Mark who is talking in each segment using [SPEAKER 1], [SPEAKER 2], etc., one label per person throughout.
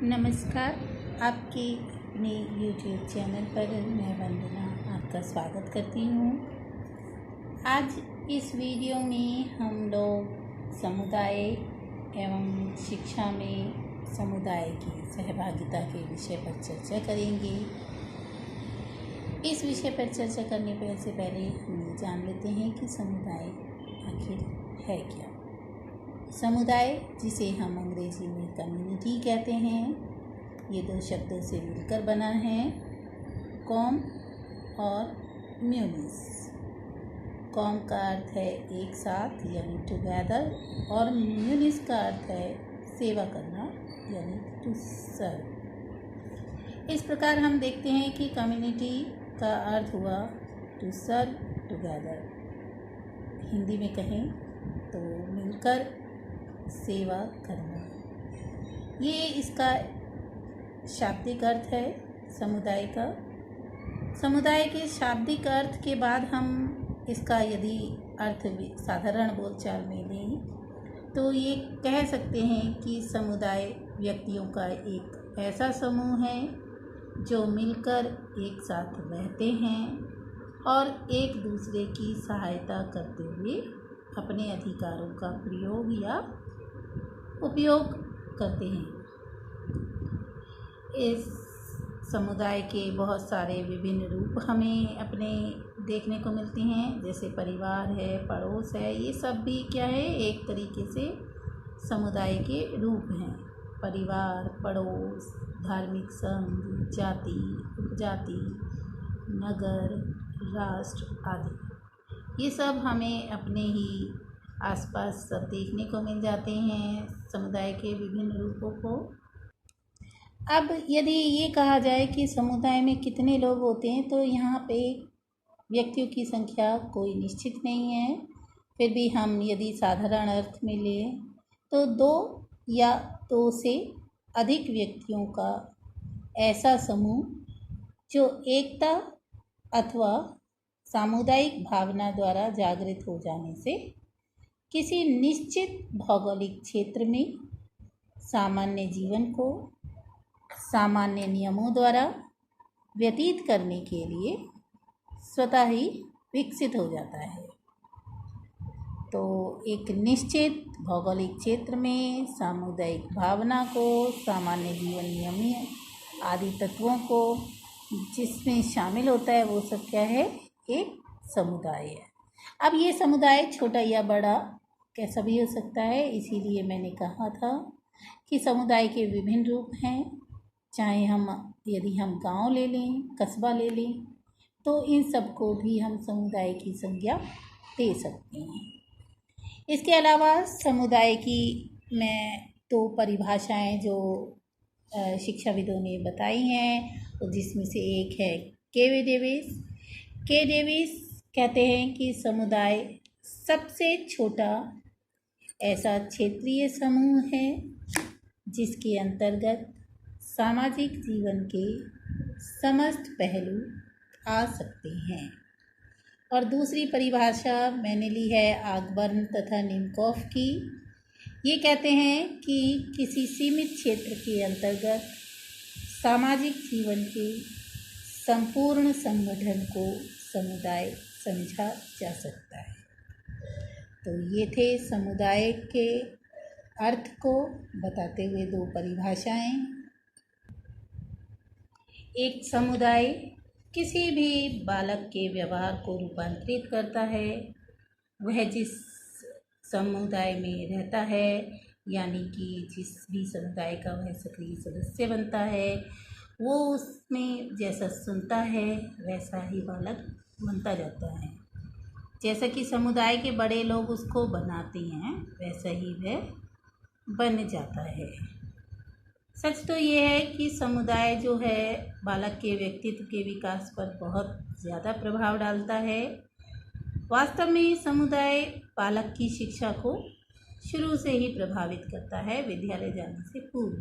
[SPEAKER 1] नमस्कार। आपके अपने YouTube चैनल पर मैं वंदना आपका स्वागत करती हूँ। आज इस वीडियो में हम लोग समुदाय एवं शिक्षा में समुदाय की सहभागिता के विषय पर चर्चा करेंगे। इस विषय पर चर्चा करने से पहले हम जान लेते हैं कि समुदाय आखिर है क्या। समुदाय, जिसे हम अंग्रेजी में कम्युनिटी कहते हैं, ये दो शब्दों से मिलकर बना है, कॉम और म्यूनिस। कॉम का अर्थ है एक साथ यानी टुगेदर, और म्यूनिस का अर्थ है सेवा करना यानी टू सर्व। इस प्रकार हम देखते हैं कि कम्युनिटी का अर्थ हुआ टू सर्व टुगेदर। हिंदी में कहें तो मिलकर सेवा करना, ये इसका शाब्दिक अर्थ है समुदाय का। समुदाय के शाब्दिक अर्थ के बाद हम इसका यदि अर्थ साधारण बोलचाल में लें तो ये कह सकते हैं कि समुदाय व्यक्तियों का एक ऐसा समूह है जो मिलकर एक साथ रहते हैं और एक दूसरे की सहायता करते हुए अपने अधिकारों का प्रयोग या उपयोग करते हैं। इस समुदाय के बहुत सारे विभिन्न रूप हमें अपने देखने को मिलते हैं, जैसे परिवार है, पड़ोस है। ये सब भी क्या है, एक तरीके से समुदाय के रूप हैं। परिवार, पड़ोस, धार्मिक संघ, जाति, उपजाति, नगर, राष्ट्र आदि, ये सब हमें अपने ही आसपास सब देखने को मिल जाते हैं, समुदाय के विभिन्न रूपों को। अब यदि ये कहा जाए कि समुदाय में कितने लोग होते हैं, तो यहाँ पे व्यक्तियों की संख्या कोई निश्चित नहीं है। फिर भी हम यदि साधारण अर्थ में लें तो दो या दो से अधिक व्यक्तियों का ऐसा समूह जो एकता अथवा सामुदायिक भावना द्वारा जागृत हो जाने से किसी निश्चित भौगोलिक क्षेत्र में सामान्य जीवन को सामान्य नियमों द्वारा व्यतीत करने के लिए स्वतः ही विकसित हो जाता है। तो एक निश्चित भौगोलिक क्षेत्र में सामुदायिक भावना को, सामान्य जीवन नियम आदि तत्वों को जिसमें शामिल होता है, वो सब क्या है, एक समुदाय है। अब ये समुदाय छोटा या बड़ा कैसा भी हो सकता है, इसीलिए मैंने कहा था कि समुदाय के विभिन्न रूप हैं। चाहे यदि हम गांव ले लें, कस्बा ले लें, तो इन सब को भी हम समुदाय की संज्ञा दे सकते हैं। इसके अलावा समुदाय की मैं दो परिभाषाएं जो शिक्षाविदों ने बताई हैं, तो जिसमें से एक है के डेविस कहते हैं कि समुदाय सबसे छोटा ऐसा क्षेत्रीय समूह है जिसके अंतर्गत सामाजिक जीवन के समस्त पहलू आ सकते हैं। और दूसरी परिभाषा मैंने ली है ऑगबर्न तथा निमकॉफ की। ये कहते हैं कि किसी सीमित क्षेत्र के अंतर्गत सामाजिक जीवन के संपूर्ण संगठन को समुदाय समझा जा सकता है। तो ये थे समुदाय के अर्थ को बताते हुए दो परिभाषाएं। एक समुदाय किसी भी बालक के व्यवहार को रूपांतरित करता है। वह जिस समुदाय में रहता है, यानी कि जिस भी समुदाय का वह सक्रिय सदस्य बनता है, वो उसमें जैसा सुनता है वैसा ही बालक बनता जाता है। जैसा कि समुदाय के बड़े लोग उसको बनाते हैं, वैसा ही वह बन जाता है। सच तो ये है कि समुदाय जो है बालक के व्यक्तित्व के विकास पर बहुत ज़्यादा प्रभाव डालता है। वास्तव में समुदाय बालक की शिक्षा को शुरू से ही प्रभावित करता है, विद्यालय जाने से पूर्व।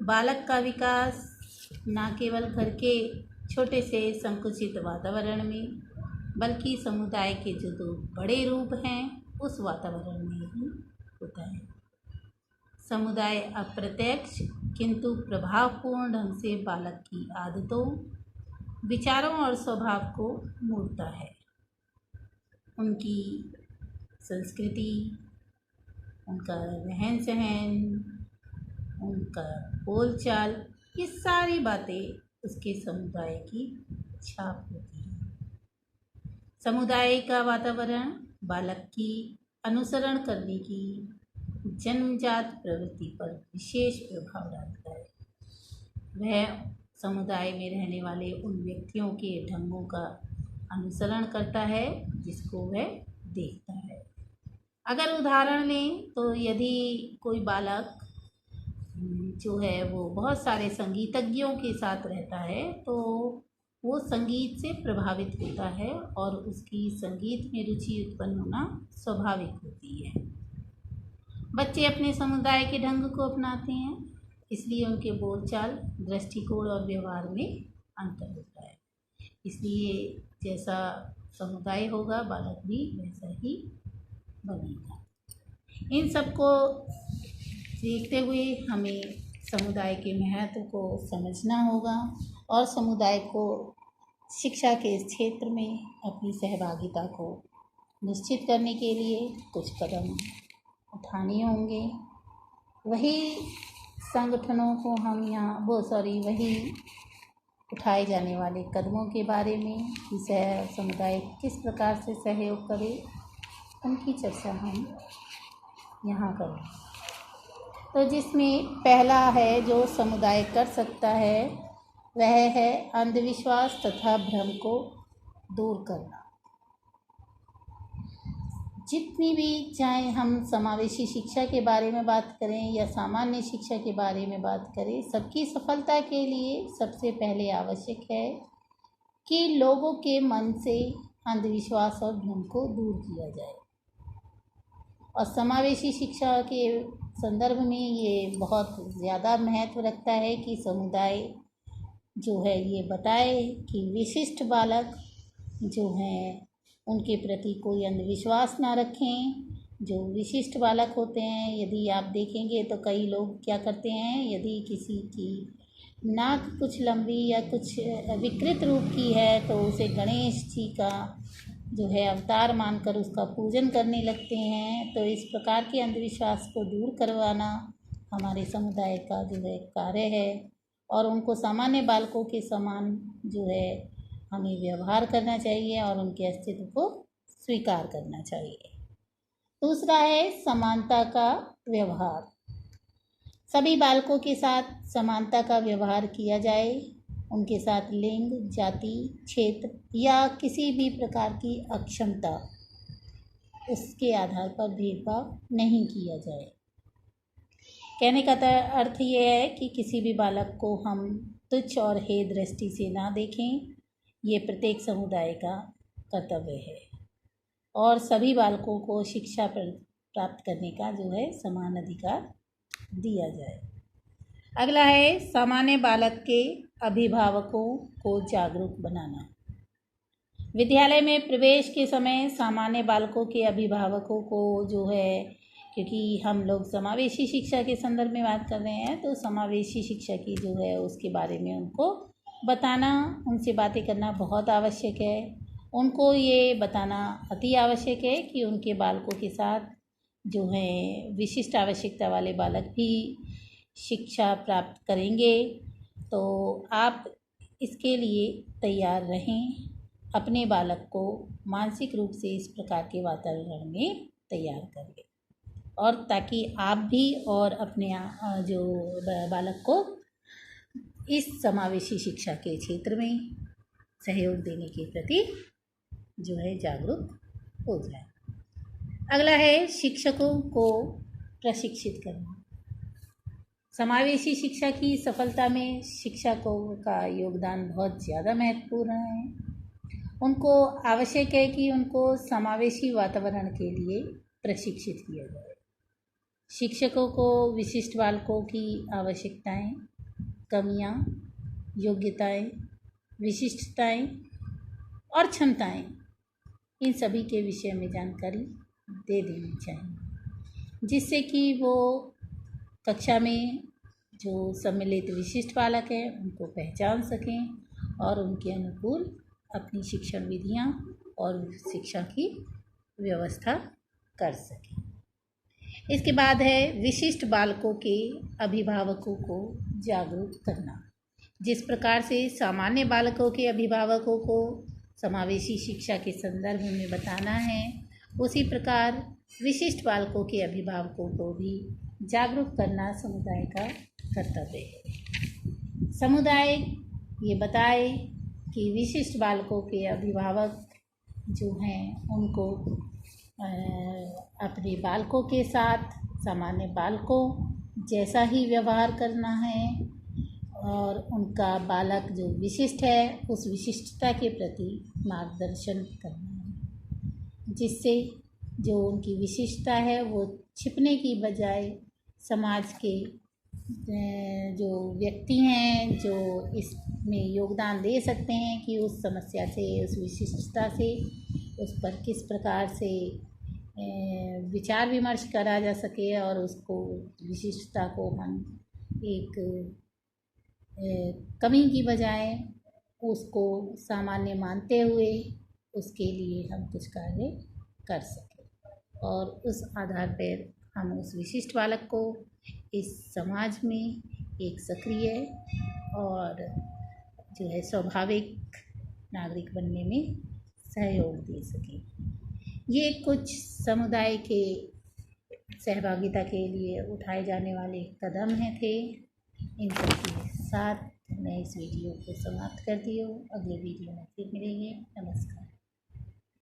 [SPEAKER 1] बालक का विकास न केवल घर के छोटे से संकुचित वातावरण में, बल्कि समुदाय के जो दो बड़े रूप हैं उस वातावरण में ही होता है। समुदाय अप्रत्यक्ष किंतु प्रभावपूर्ण ढंग से बालक की आदतों, विचारों और स्वभाव को मोड़ता है। उनकी संस्कृति, उनका रहन सहन, उनका बोलचाल, ये सारी बातें उसके समुदाय की छाप होती हैं। समुदाय का वातावरण बालक की अनुसरण करने की जन्मजात प्रवृत्ति पर विशेष प्रभाव डालता है। वह समुदाय में रहने वाले उन व्यक्तियों के ढंगों का अनुसरण करता है जिसको वह देखता है। अगर उदाहरण लें तो यदि कोई बालक जो है वो बहुत सारे संगीतज्ञों के साथ रहता है तो वो संगीत से प्रभावित होता है और उसकी संगीत में रुचि उत्पन्न होना स्वाभाविक होती है। बच्चे अपने समुदाय के ढंग को अपनाते हैं, इसलिए उनके बोलचाल, दृष्टिकोण और व्यवहार में अंतर होता है। इसलिए जैसा समुदाय होगा बालक भी वैसा ही बनेगा। इन सबको देखते हुए हमें समुदाय के महत्व को समझना होगा और समुदाय को शिक्षा के क्षेत्र में अपनी सहभागिता को निश्चित करने के लिए कुछ कदम उठाने होंगे। वही संगठनों को हम वही उठाए जाने वाले कदमों के बारे में कि समुदाय किस प्रकार से सहयोग करे, उनकी चर्चा हम यहाँ करें। तो जिसमें पहला है जो समुदाय कर सकता है वह है अंधविश्वास तथा भ्रम को दूर करना। जितनी भी, चाहे हम समावेशी शिक्षा के बारे में बात करें या सामान्य शिक्षा के बारे में बात करें, सबकी सफलता के लिए सबसे पहले आवश्यक है कि लोगों के मन से अंधविश्वास और भ्रम को दूर किया जाए। और समावेशी शिक्षा के संदर्भ में ये बहुत ज़्यादा महत्व रखता है कि समुदाय जो है ये बताए कि विशिष्ट बालक जो हैं उनके प्रति कोई अंधविश्वास ना रखें। जो विशिष्ट बालक होते हैं, यदि आप देखेंगे तो कई लोग क्या करते हैं, यदि किसी की नाक कुछ लंबी या कुछ विकृत रूप की है तो उसे गणेश जी का जो है अवतार मानकर उसका पूजन करने लगते हैं। तो इस प्रकार के अंधविश्वास को दूर करवाना हमारे समुदाय का जो है कार्य है और उनको सामान्य बालकों के समान जो है हमें व्यवहार करना चाहिए और उनके अस्तित्व को स्वीकार करना चाहिए। दूसरा है समानता का व्यवहार। सभी बालकों के साथ समानता का व्यवहार किया जाए। उनके साथ लिंग, जाति, क्षेत्र या किसी भी प्रकार की अक्षमता, उसके आधार पर भेदभाव नहीं किया जाए। कहने का अर्थ ये है कि किसी भी बालक को हम तुच्छ और हे दृष्टि से ना देखें। ये प्रत्येक समुदाय का कर्तव्य है और सभी बालकों को शिक्षा प्राप्त करने का जो है समान अधिकार दिया जाए। अगला है सामान्य बालक के अभिभावकों को जागरूक बनाना। विद्यालय में प्रवेश के समय सामान्य बालकों के अभिभावकों को जो है, क्योंकि हम लोग समावेशी शिक्षा के संदर्भ में बात कर रहे हैं, तो समावेशी शिक्षा की जो है उसके बारे में उनको बताना, उनसे बातें करना बहुत आवश्यक है। उनको ये बताना अति आवश्यक है कि उनके बालकों के साथ जो है विशिष्ट आवश्यकता वाले बालक भी शिक्षा प्राप्त करेंगे। तो आप इसके लिए तैयार रहें, अपने बालक को मानसिक रूप से इस प्रकार के वातावरण में तैयार करें और ताकि आप भी और अपने जो बालक को इस समावेशी शिक्षा के क्षेत्र में सहयोग देने के प्रति जो है जागरूक हो जाए। अगला है शिक्षकों को प्रशिक्षित करना। समावेशी शिक्षा की सफलता में शिक्षकों का योगदान बहुत ज़्यादा महत्वपूर्ण है। उनको आवश्यक है कि उनको समावेशी वातावरण के लिए प्रशिक्षित किया जाए। शिक्षकों को विशिष्ट बालकों की आवश्यकताएं, कमियां, योग्यताएं, विशिष्टताएं और क्षमताएं, इन सभी के विषय में जानकारी दे देनी चाहिए, जिससे कि वो कक्षा में जो सम्मिलित विशिष्ट बालक हैं उनको पहचान सकें और उनके अनुकूल अपनी शिक्षण विधियाँ और शिक्षा की व्यवस्था कर सकें। इसके बाद है विशिष्ट बालकों के अभिभावकों को जागरूक करना। जिस प्रकार से सामान्य बालकों के अभिभावकों को समावेशी शिक्षा के संदर्भ में बताना है, उसी प्रकार विशिष्ट बालकों के अभिभावकों को भी जागरूक करना समुदाय का कर्तव्य है। समुदाय ये बताए कि विशिष्ट बालकों के अभिभावक जो हैं उनको अपने बालकों के साथ सामान्य बालकों जैसा ही व्यवहार करना है और उनका बालक जो विशिष्ट है उस विशिष्टता के प्रति मार्गदर्शन करना है, जिससे जो उनकी विशिष्टता है वो छिपने की बजाय समाज के जो व्यक्ति हैं जो इसमें योगदान दे सकते हैं कि उस समस्या से, उस विशिष्टता से, उस पर किस प्रकार से विचार विमर्श करा जा सके और उसको विशिष्टता को हम एक कमी की बजाय उसको सामान्य मानते हुए उसके लिए हम कुछ कार्य कर सकें और उस आधार पर हम उस विशिष्ट बालक को इस समाज में एक सक्रिय और जो है स्वाभाविक नागरिक बनने में सहयोग दे सकें। ये कुछ समुदाय के सहभागिता के लिए उठाए जाने वाले कदम थे। इन सबके साथ मैं इस वीडियो को समाप्त करती हूँ। अगले वीडियो में फिर मिलेंगे। नमस्कार।